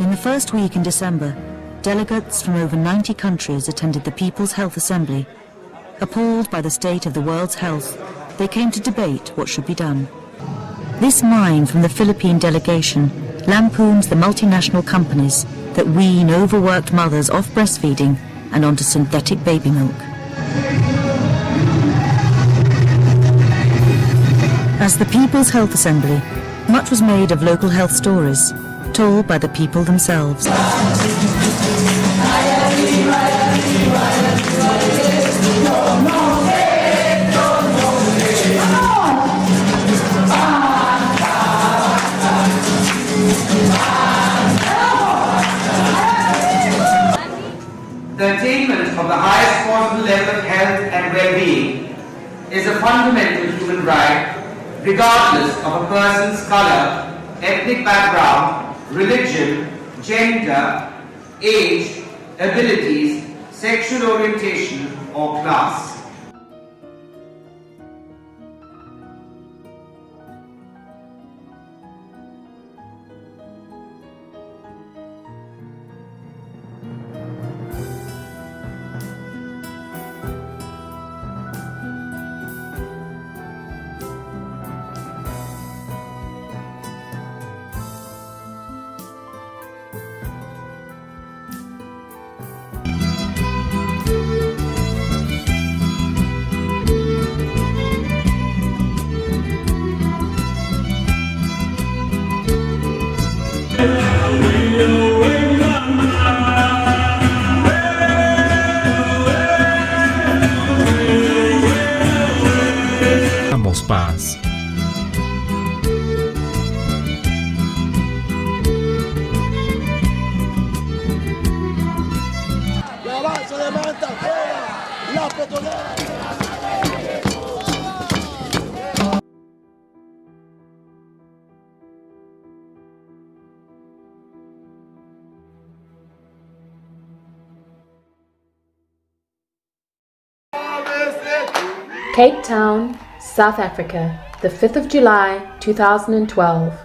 In the first week in December, delegates from over 90 countries attended the People's Health Assembly. Appalled by the state of the world's health, they came to debate what should be done. This mime from the Philippine delegation lampoons the multinational companies that wean overworked mothers off breastfeeding and onto synthetic baby milk. As the People's Health Assembly, much was made of local health stories, told by the people themselves. The attainment of the highest possible level of health and well-being is a fundamental human right, regardless of a person's color, ethnic background, religion, gender, age, abilities, sexual orientation, or class. Damos paz. Cape Town, South Africa, the 5th of July, 2012.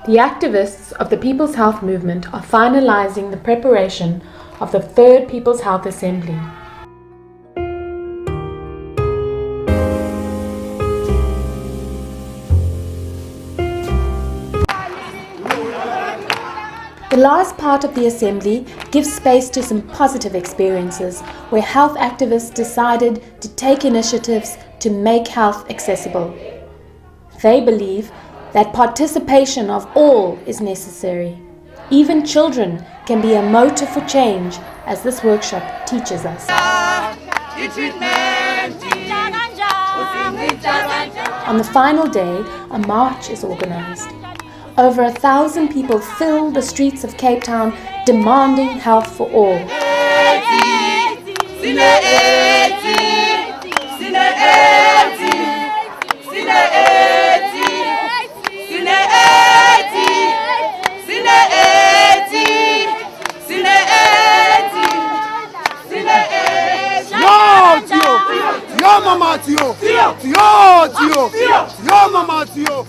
The activists of the People's Health Movement are finalizing the preparation of the 3rd People's Health Assembly. The last part of the assembly gives space to some positive experiences where health activists decided to take initiatives to make health accessible. They believe that participation of all is necessary. Even children can be a motor for change, as this workshop teaches us. On the final day, a march is organized. Over 1,000 people fill the streets of Cape Town demanding health for all. Yo mama tio, yo mama tio.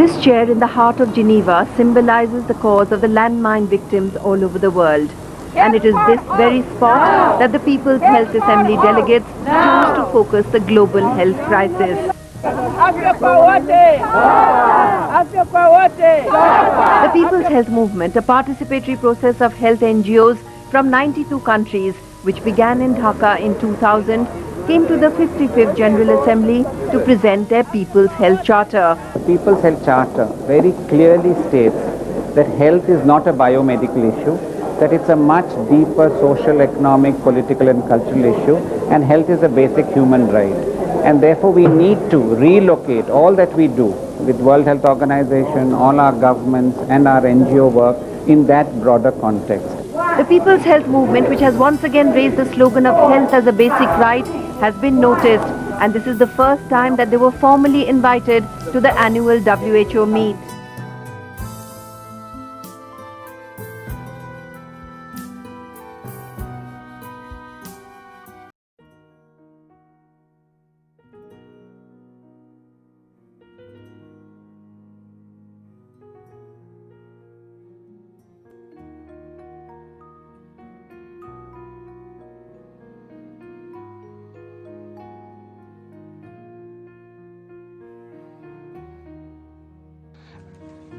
This chair in the heart of Geneva symbolizes the cause of the landmine victims all over the world. And it is this very spot that the People's Health Assembly delegates chose to focus the global health crisis. The People's Health Movement, a participatory process of health NGOs from 92 countries, which began in Dhaka in 2000, came to the 55th General Assembly to present their People's Health Charter. The People's Health Charter very clearly states that health is not a biomedical issue, that it's a much deeper social, economic, political and cultural issue, and health is a basic human right. And therefore we need to relocate all that we do with World Health Organization, all our governments and our NGO work in that broader context. The People's Health Movement, which has once again raised the slogan of health as a basic right, has been noticed, and this is the first time that they were formally invited to the annual WHO meet.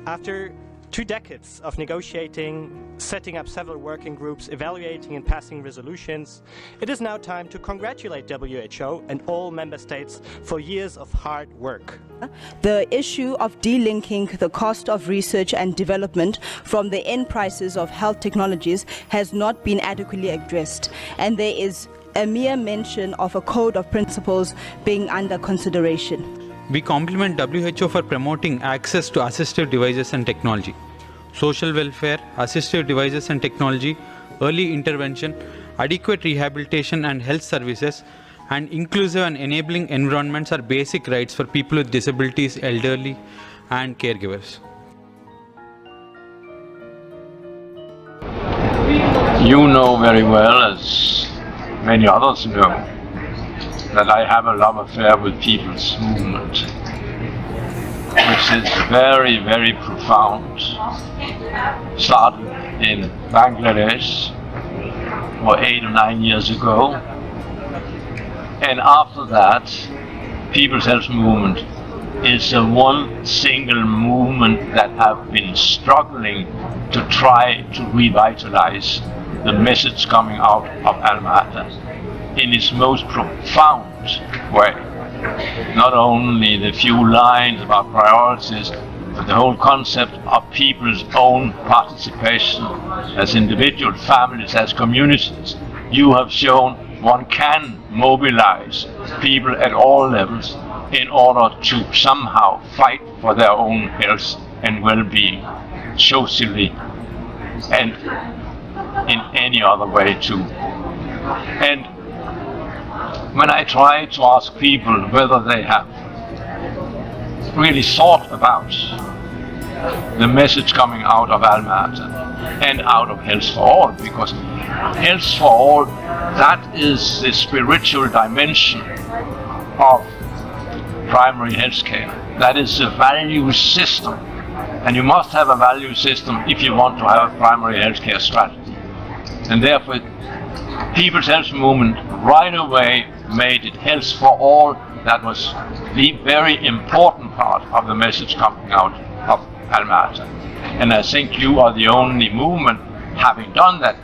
After 2 decades of negotiating, setting up several working groups, evaluating and passing resolutions, it is now time to congratulate WHO and all member states for years of hard work. The issue of delinking the cost of research and development from the end prices of health technologies has not been adequately addressed, and there is a mere mention of a code of principles being under consideration. We compliment WHO for promoting access to assistive devices and technology, social welfare, assistive devices and technology, early intervention, adequate rehabilitation and health services, and inclusive and enabling environments are basic rights for people with disabilities, elderly, and caregivers. You know very well, as many others know, that I have a love affair with People's Movement, which is very, very profound. Started in Bangladesh 8 or 9 years ago, and after that, People's Health Movement is the one single movement that have been struggling to try to revitalize the message coming out of Alma-Ata in its most profound way. Not only the few lines about priorities, but the whole concept of people's own participation as individual families, as communities. You have shown one can mobilize people at all levels in order to somehow fight for their own health and well-being, socially and in any other way too. And when I try to ask people whether they have really thought about the message coming out of Alma-Ata and out of Health for All, because Health for All, that is the spiritual dimension of primary health care. That is the value system. And you must have a value system if you want to have a primary health care strategy. And therefore, People's Health Movement right away made it Health for All. That was the very important part of the message coming out of Alma-Ata. And I think you are the only movement having done that.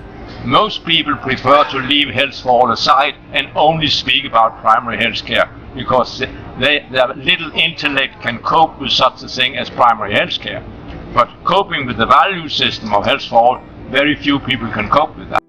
Most people prefer to leave Health for All aside and only speak about primary health care because their little intellect can cope with such a thing as primary health care. But coping with the value system of Health for All, very few people can cope with that.